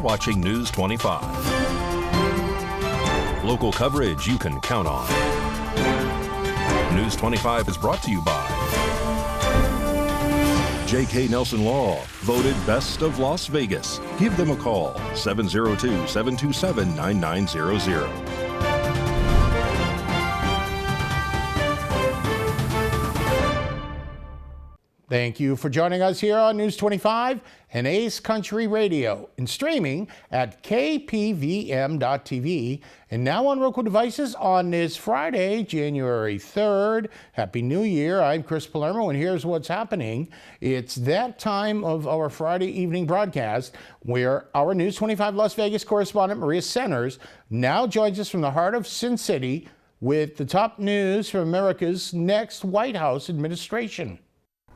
watching News 25. Local coverage you can count on. News 25 is brought to you by J.K. Nelson Law, voted Best of Las Vegas. Give them a call, 702-727-9900. Thank you for joining us here on News 25 and Ace Country Radio and streaming at KPVM.TV and now on Roku devices on this Friday, January 3rd. Happy New Year. I'm Chris Palermo and here's what's happening. It's that time of our Friday evening broadcast where our News 25 Las Vegas correspondent Maria Centers now joins us from the heart of Sin City with the top news from America's next White House administration.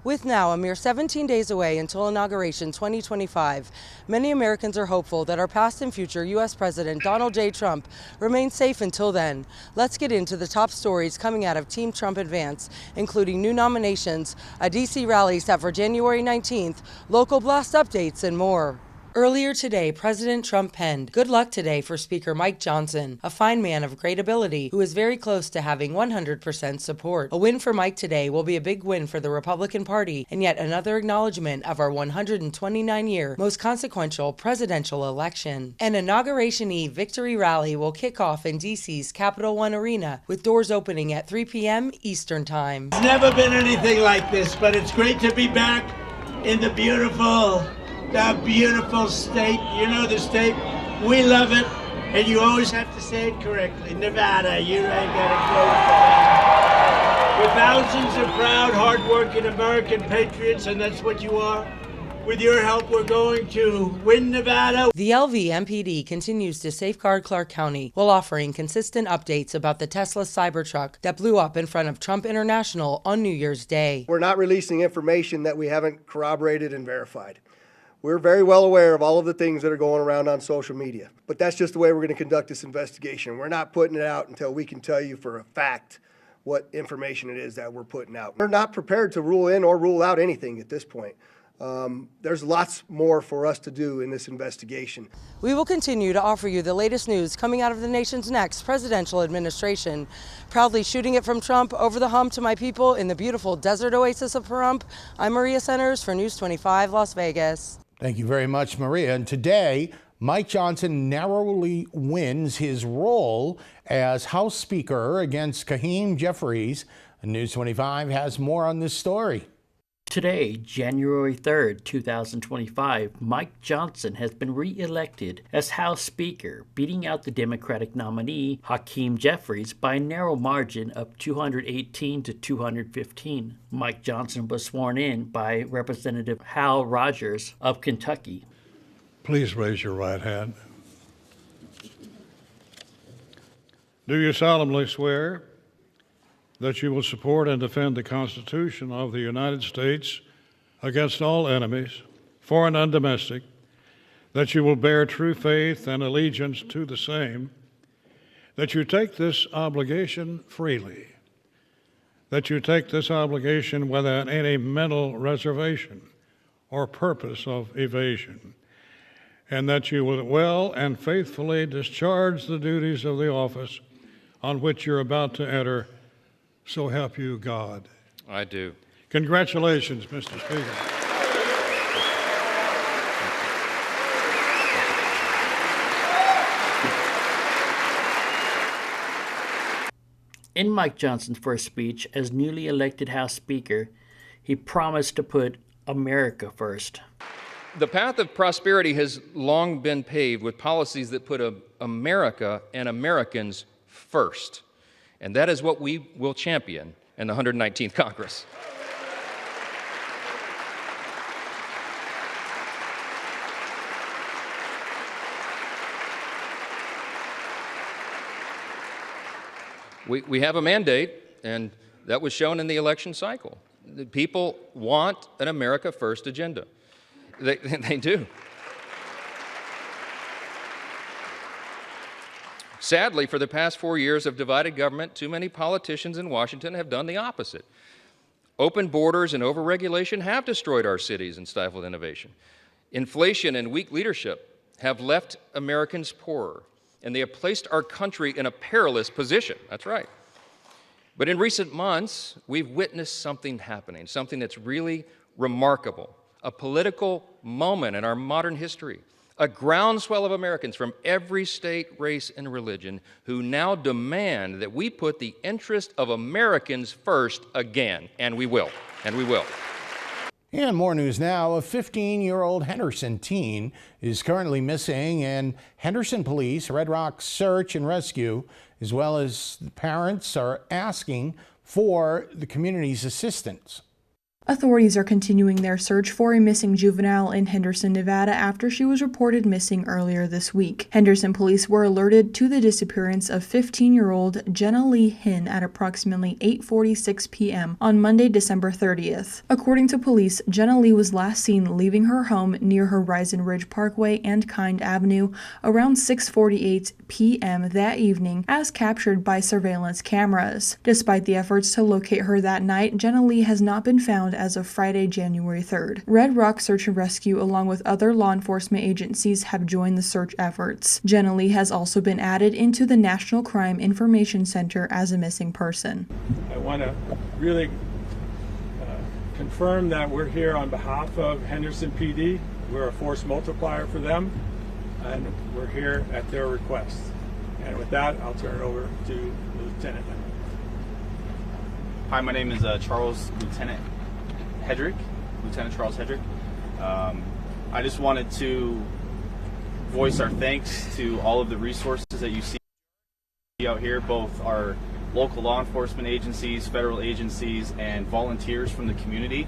With now a mere 17 days away until Inauguration 2025, many Americans are hopeful that our past and future U.S. President Donald J. Trump remains safe until then. Let's get into the top stories coming out of Team Trump Advance, including new nominations, a D.C. rally set for January 19th, local blast updates, and more. Earlier today, President Trump penned, "Good luck today for Speaker Mike Johnson, a fine man of great ability who is very close to having 100% support. A win for Mike today will be a big win for the Republican Party and yet another acknowledgement of our 129-year most consequential presidential election." An Inauguration Eve victory rally will kick off in D.C.'s Capital One Arena with doors opening at 3 p.m. Eastern Time. It's never been anything like this, but it's great to be back in the beautiful state. You know the state. We love it. And you always have to say it correctly. Nevada, you ain't got to go with thousands of proud, hard-working American patriots, and that's what you are. With your help, we're going to win Nevada. The LVMPD continues to safeguard Clark County while offering consistent updates about the Tesla Cybertruck that blew up in front of Trump International on New Year's Day. We're not releasing information that we haven't corroborated and verified. We're very well aware of all of the things that are going around on social media, but that's just the way we're going to conduct this investigation. We're not putting it out until we can tell you for a fact what information it is that we're putting out. We're not prepared to rule in or rule out anything at this point. There's lots more for us to do in this investigation. We will continue to offer you the latest news coming out of the nation's next presidential administration. Proudly shooting it from Trump over the hump to my people in the beautiful desert oasis of Pahrump, I'm Maria Centers for News 25 Las Vegas. Thank you very much, Maria. And today, Mike Johnson narrowly wins his role as House Speaker against Hakeem Jeffries. News 25 has more on this story. Today, January 3rd, 2025, Mike Johnson has been re-elected as House Speaker, beating out the Democratic nominee, Hakeem Jeffries, by a narrow margin of 218 to 215. Mike Johnson was sworn in by Representative Hal Rogers of Kentucky. Please raise your right hand. Do you solemnly swear that you will support and defend the Constitution of the United States against all enemies, foreign and domestic, that you will bear true faith and allegiance to the same, that you take this obligation freely, that you take this obligation without any mental reservation or purpose of evasion, and that you will well and faithfully discharge the duties of the office on which you're about to enter. So help you God. I do. Congratulations, Mr. Speaker. In Mike Johnson's first speech as newly elected House Speaker, he promised to put America first. The path of prosperity has long been paved with policies that put America and Americans first. And that is what we will champion in the 119th Congress. We have a mandate, and that was shown in the election cycle. The people want an America First agenda. They do. Sadly, for the past 4 years of divided government, too many politicians in Washington have done the opposite. Open borders and overregulation have destroyed our cities and stifled innovation. Inflation and weak leadership have left Americans poorer, and they have placed our country in a perilous position. That's right. But in recent months, we've witnessed something happening, something that's really remarkable, a political moment in our modern history, a groundswell of Americans from every state, race, and religion who now demand that we put the interest of Americans first again, and we will, and we will. And more news now. A 15-year-old Henderson teen is currently missing, and Henderson Police, Red Rock Search and Rescue, as well as the parents, are asking for the community's assistance. Authorities are continuing their search for a missing juvenile in Henderson, Nevada after she was reported missing earlier this week. Henderson police were alerted to the disappearance of 15-year-old Jenna Lee Hinn at approximately 8:46 p.m. on Monday, December 30th. According to police, Jenna Lee was last seen leaving her home near Horizon Ridge Parkway and Kind Avenue around 6:48 p.m. that evening, as captured by surveillance cameras. Despite the efforts to locate her that night, Jenna Lee has not been found as of Friday, January 3rd. Red Rock Search and Rescue, along with other law enforcement agencies, have joined the search efforts. Jenna Lee has also been added into the National Crime Information Center as a missing person. I want to really confirm that we're here on behalf of Henderson PD. We're a force multiplier for them, and we're here at their request. And with that, I'll turn it over to the Lieutenant. Hi, my name is Lieutenant Charles Hedrick. I just wanted to voice our thanks to all of the resources that you see out here, both our local law enforcement agencies, federal agencies, and volunteers from the community.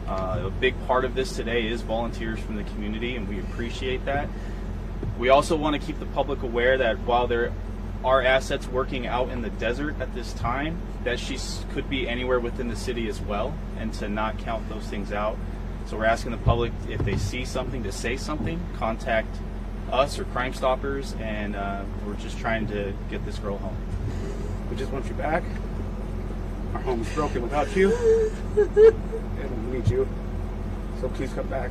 A big part of this today is volunteers from the community, and we appreciate that. We also want to keep the public aware that while there are assets working out in the desert at this time, that she could be anywhere within the city as well, and to not count those things out. So we're asking the public, if they see something, to say something, contact us or Crime Stoppers, and we're just trying to get this girl home. We just want you back. Our home is broken without you, and we need you, so please come back.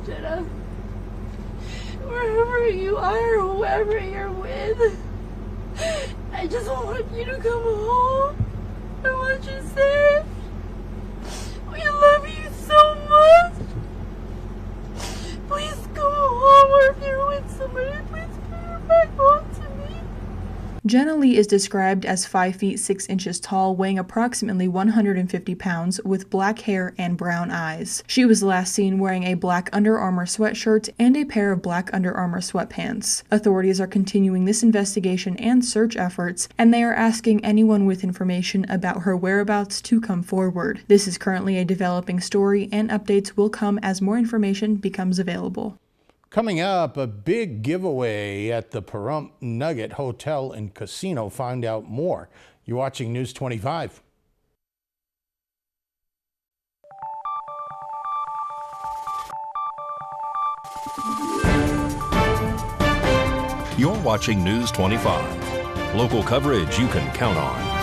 Jenna, wherever you are, whoever you're with, I just want you to come home. I want you safe. We love you so much. Please come home, or if you're with somebody, please bring her back home to me. Jenna Lee is described as 5 feet 6 inches tall, weighing approximately 150 pounds, with black hair and brown eyes. She was last seen wearing a black Under Armour sweatshirt and a pair of black Under Armour sweatpants. Authorities are continuing this investigation and search efforts, and they are asking anyone with information about her whereabouts to come forward. This is currently a developing story, and updates will come as more information becomes available. Coming up, a big giveaway at the Pahrump Nugget Hotel and Casino. Find out more. You're watching News 25. You're watching News 25. Local coverage you can count on.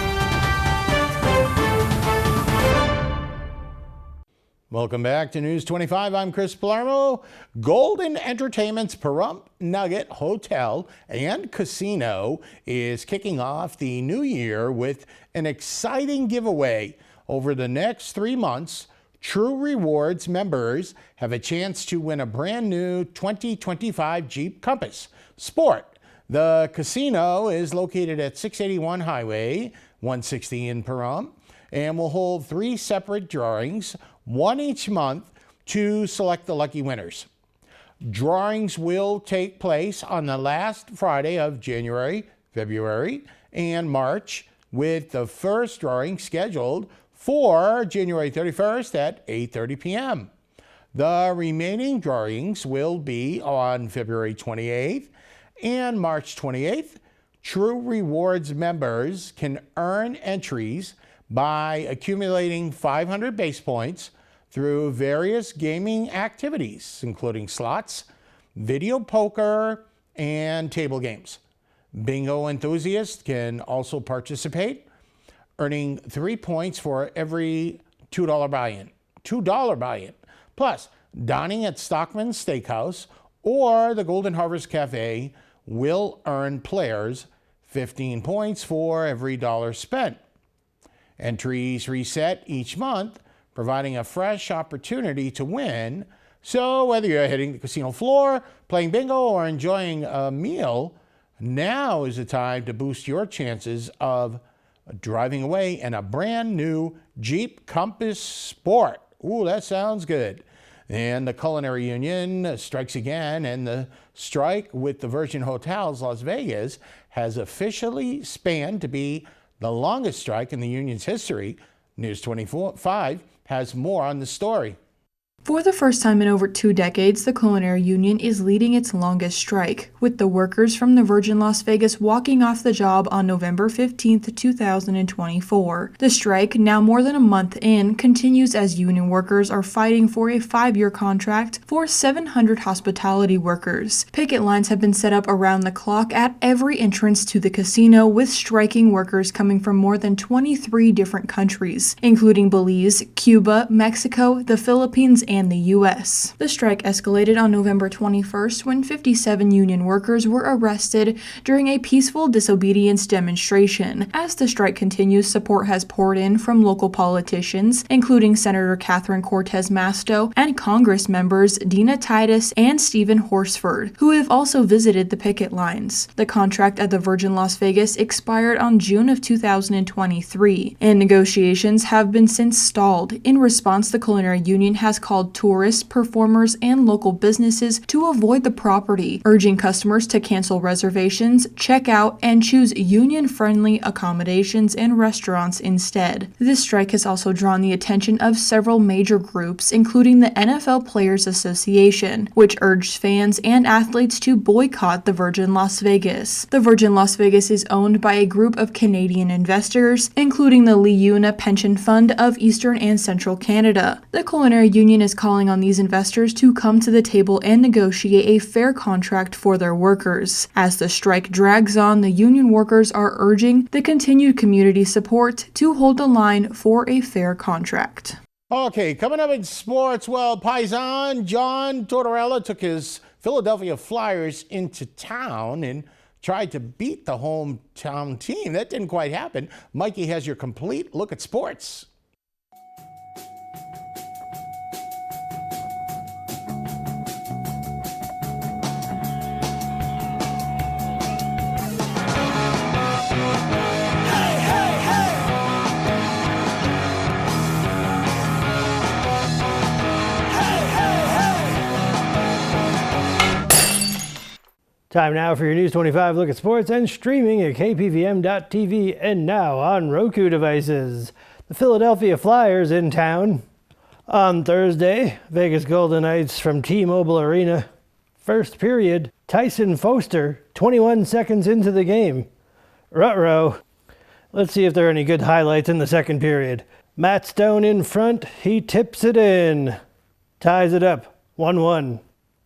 Welcome back to News 25. I'm Chris Palermo. Golden Entertainment's Pahrump Nugget Hotel and Casino is kicking off the new year with an exciting giveaway. Over the next 3 months, True Rewards members have a chance to win a brand new 2025 Jeep Compass Sport. The casino is located at 681 Highway 160 in Pahrump and will hold 3 separate drawings, one each month, to select the lucky winners. Drawings will take place on the last Friday of January, February, and March, with the first drawing scheduled for January 31st at 8:30 p.m. The remaining drawings will be on February 28th and March 28th. True Rewards members can earn entries by accumulating 500 base points through various gaming activities, including slots, video poker, and table games. Bingo enthusiasts can also participate, earning 3 points for every $2 buy-in. Plus, dining at Stockman's Steakhouse or the Golden Harvest Cafe will earn players 15 points for every dollar spent. Entries reset each month, providing a fresh opportunity to win. So whether you're hitting the casino floor, playing bingo, or enjoying a meal, now is the time to boost your chances of driving away in a brand new Jeep Compass Sport. Ooh, that sounds good. And the Culinary Union strikes again, and the strike with the Virgin Hotels Las Vegas has officially spanned to be the longest strike in the union's history. News 25 has more on the story. For the first time in over 2 decades, the Culinary Union is leading its longest strike, with the workers from the Virgin Las Vegas walking off the job on November 15, 2024. The strike, now more than a month in, continues as union workers are fighting for a 5-year contract for 700 hospitality workers. Picket lines have been set up around the clock at every entrance to the casino, with striking workers coming from more than 23 different countries, including Belize, Cuba, Mexico, the Philippines, and the U.S. The strike escalated on November 21st when 57 union workers were arrested during a peaceful disobedience demonstration. As the strike continues, support has poured in from local politicians, including Senator Catherine Cortez Masto and Congress members Dina Titus and Stephen Horsford, who have also visited the picket lines. The contract at the Virgin Las Vegas expired on June of 2023, and negotiations have been since stalled. In response, the Culinary Union has called tourists, performers, and local businesses to avoid the property, urging customers to cancel reservations, check out, and choose union-friendly accommodations and restaurants instead. This strike has also drawn the attention of several major groups, including the NFL Players Association, which urged fans and athletes to boycott the Virgin Las Vegas. The Virgin Las Vegas is owned by a group of Canadian investors, including the Liuna Pension Fund of Eastern and Central Canada. The Culinary Union is calling on these investors to come to the table and negotiate a fair contract for their workers. As the strike drags on, the union workers are urging the continued community support to hold the line for a fair contract. Okay, coming up in sports, well, Paisan John Tortorella took his Philadelphia Flyers into town and tried to beat the hometown team. That didn't quite happen. Mikey has your complete look at sports. Time now for your News 25 look at sports and streaming at KPVM.TV and now on Roku devices. The Philadelphia Flyers in town. On Thursday, Vegas Golden Knights from T-Mobile Arena. First period, Tyson Foster, 21 seconds into the game. Ruh-roh. Let's see if there are any good highlights in the second period. Matt Stone in front, he tips it in. Ties it up, 1-1.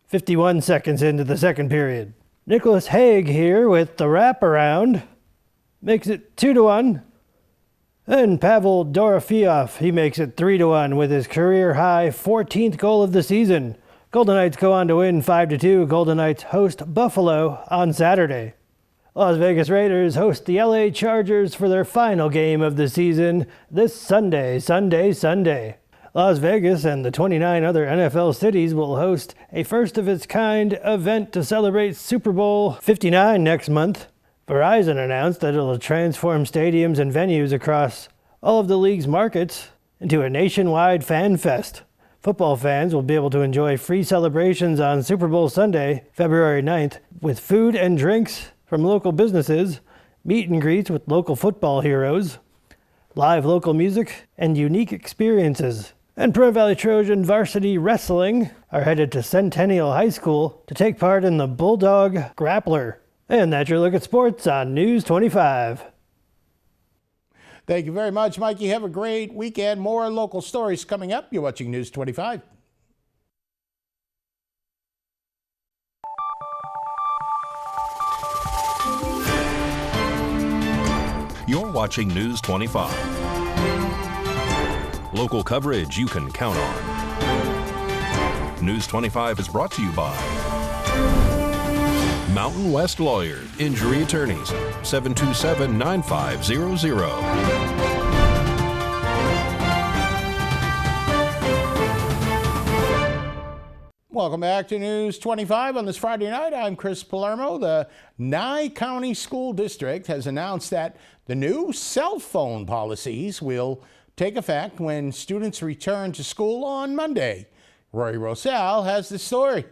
51 seconds into the second period. Nicholas Haig here with the wraparound. Makes it 2-1. And Pavel Dorofeev, he makes it 3-1 with his career-high 14th goal of the season. Golden Knights go on to win 5-2. Golden Knights host Buffalo on Saturday. Las Vegas Raiders host the LA Chargers for their final game of the season this Sunday. Las Vegas and the 29 other NFL cities will host a first-of-its-kind event to celebrate Super Bowl 59 next month. Verizon announced that it'll transform stadiums and venues across all of the league's markets into a nationwide fan fest. Football fans will be able to enjoy free celebrations on Super Bowl Sunday, February 9th, with food and drinks from local businesses, meet and greets with local football heroes, live local music, and unique experiences. And Pro Valley Trojan varsity wrestling are headed to Centennial High School to take part in the Bulldog Grappler. And that's your look at sports on News 25. Thank you very much, Mikey. Have a great weekend. More local stories coming up. You're watching News 25. You're watching News 25. Local coverage you can count on. News 25 is brought to you by Mountain West Lawyers, Injury Attorneys, 727-9500. Welcome back to News 25 on this Friday night. I'm Chris Palermo. The Nye County School District has announced that the new cell phone policies will take effect when students return to school on Monday. Rory Rosell has the story.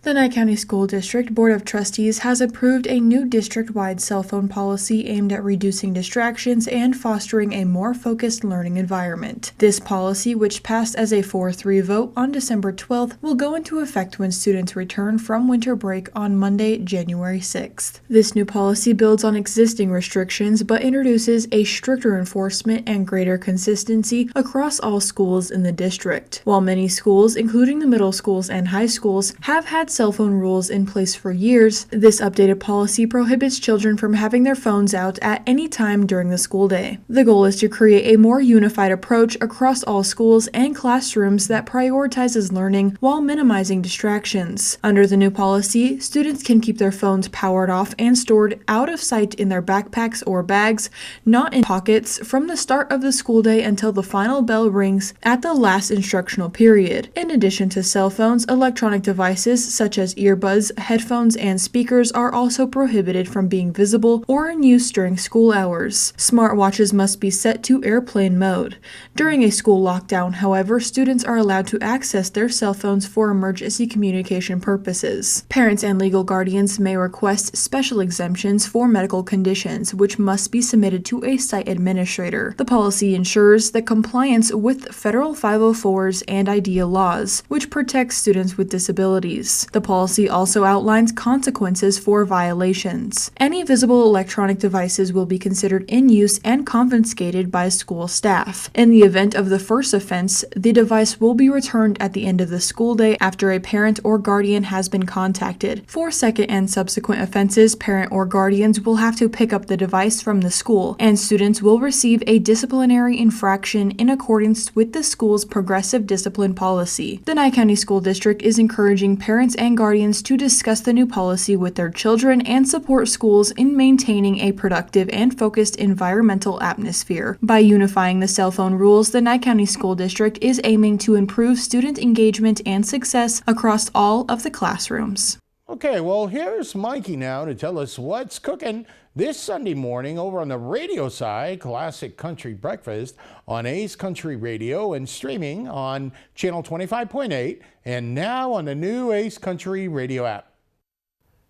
The Nye County School District Board of Trustees has approved a new district-wide cell phone policy aimed at reducing distractions and fostering a more focused learning environment. This policy, which passed as a 4-3 vote on December 12th, will go into effect when students return from winter break on Monday, January 6th. This new policy builds on existing restrictions but introduces a stricter enforcement and greater consistency across all schools in the district. While many schools, including the middle schools and high schools, have had cell phone rules in place for years, this updated policy prohibits children from having their phones out at any time during the school day. The goal is to create a more unified approach across all schools and classrooms that prioritizes learning while minimizing distractions. Under the new policy, students can keep their phones powered off and stored out of sight in their backpacks or bags, not in pockets, from the start of the school day until the final bell rings at the last instructional period. In addition to cell phones, electronic devices such as earbuds, headphones, and speakers are also prohibited from being visible or in use during school hours. Smartwatches must be set to airplane mode. During a school lockdown, however, students are allowed to access their cell phones for emergency communication purposes. Parents and legal guardians may request special exemptions for medical conditions, which must be submitted to a site administrator. The policy ensures the compliance with federal 504s and IDEA laws, which protect students with disabilities. The policy also outlines consequences for violations. Any visible electronic devices will be considered in use and confiscated by school staff. In the event of the first offense, the device will be returned at the end of the school day after a parent or guardian has been contacted. For second and subsequent offenses, parent or guardians will have to pick up the device from the school, and students will receive a disciplinary infraction in accordance with the school's progressive discipline policy. The Nye County School District is encouraging parents and guardians to discuss the new policy with their children and support schools in maintaining a productive and focused environmental atmosphere. By unifying the cell phone rules, the Nye County School District is aiming to improve student engagement and success across all of the classrooms. Okay, well, here's Mikey now to tell us what's cooking this Sunday morning over on the radio side, Classic Country Breakfast on A's Country Radio and streaming on Channel 25.8 and now on the new A's Country Radio app.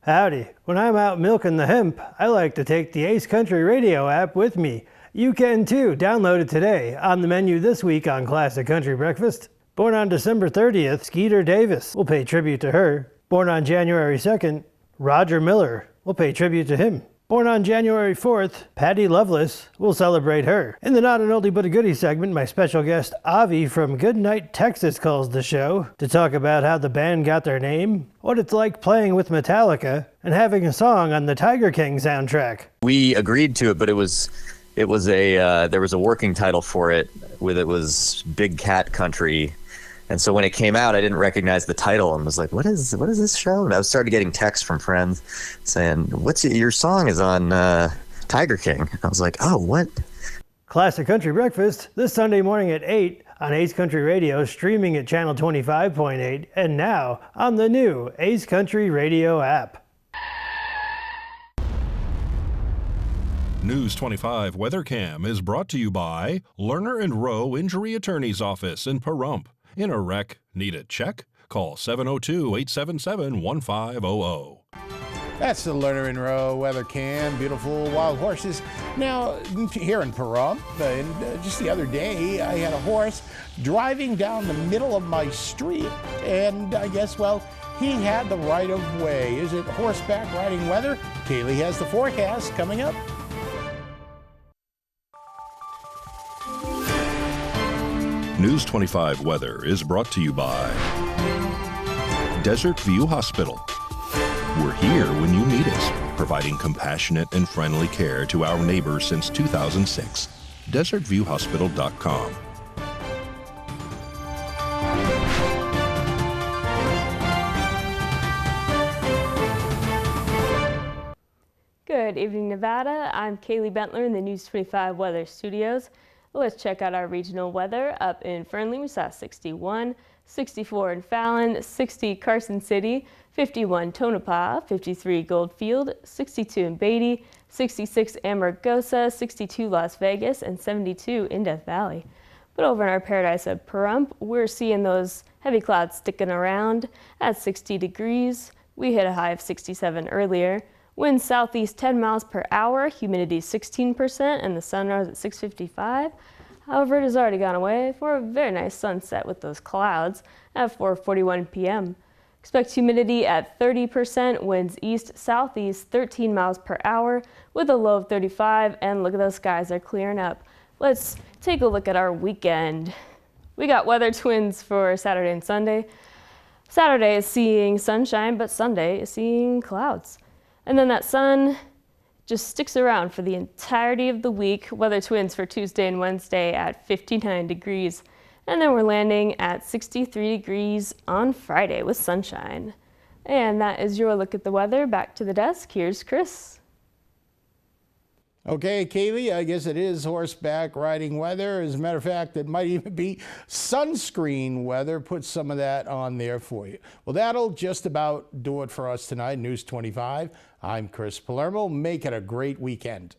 Howdy. When I'm out milking the hemp, I like to take the A's Country Radio app with me. You can too. Download it today. On the menu this week on Classic Country Breakfast. Born on December 30th, Skeeter Davis. We'll pay tribute to her. Born on January 2nd, Roger Miller. We'll pay tribute to him. Born on January 4th, Patty Loveless. We'll celebrate her. In the Not an Oldie But a Goodie segment, my special guest Avi from Goodnight, Texas calls the show to talk about how the band got their name, what it's like playing with Metallica, and having a song on the Tiger King soundtrack. We agreed to it, but there was a working title for it. It was Big Cat Country. And so when it came out, I didn't recognize the title and was like, what is this show? And I started getting texts from friends saying, your song is on Tiger King. I was like, oh, what? Classic Country Breakfast this Sunday morning at 8 on A's Country Radio, streaming at Channel 25.8, and now on the new A's Country Radio app. News 25 WeatherCam is brought to you by Lerner and Rowe Injury Attorney's Office in Pahrump. In a wreck, need a check? Call 702-877-1500. That's the Lerner and Rowe Weather Cam. Beautiful wild horses. Now, here in Pahrump, and just the other day, I had a horse driving down the middle of my street, and I guess, well, he had the right of way. Is it horseback riding weather? Kaylee has the forecast coming up. News 25 weather is brought to you by Desert View Hospital. We're here when you need us, providing compassionate and friendly care to our neighbors since 2006. DesertViewHospital.com. evening, Nevada. I'm Kaylee Bentler in the News 25 Weather Studios. Let's check out our regional weather. Up in Fernley, we saw 61, 64 in Fallon, 60 Carson City, 51 Tonopah, 53 Goldfield, 62 in Beatty, 66 Amargosa, 62 Las Vegas, and 72 in Death Valley. But over in our paradise of Pahrump, we're seeing those heavy clouds sticking around at 60 degrees. We hit a high of 67 earlier. Wind southeast 10 miles per hour, humidity 16%, and the sun rose at 6:55. However, it has already gone away for a very nice sunset with those clouds at 4:41 p.m. Expect humidity at 30%, winds east-southeast 13 miles per hour with a low of 35, and look at those skies are clearing up. Let's take a look at our weekend. We got weather twins for Saturday and Sunday. Saturday is seeing sunshine, but Sunday is seeing clouds. And then that sun just sticks around for the entirety of the week. Weather twins for Tuesday and Wednesday at 59 degrees. And then we're landing at 63 degrees on Friday with sunshine. And that is your look at the weather. Back to the desk. Here's Chris. Okay, Kaylee, I guess it is horseback riding weather. As a matter of fact, it might even be sunscreen weather. Put some of that on there for you. Well, that'll just about do it for us tonight. News 25. I'm Chris Palermo. Make it a great weekend.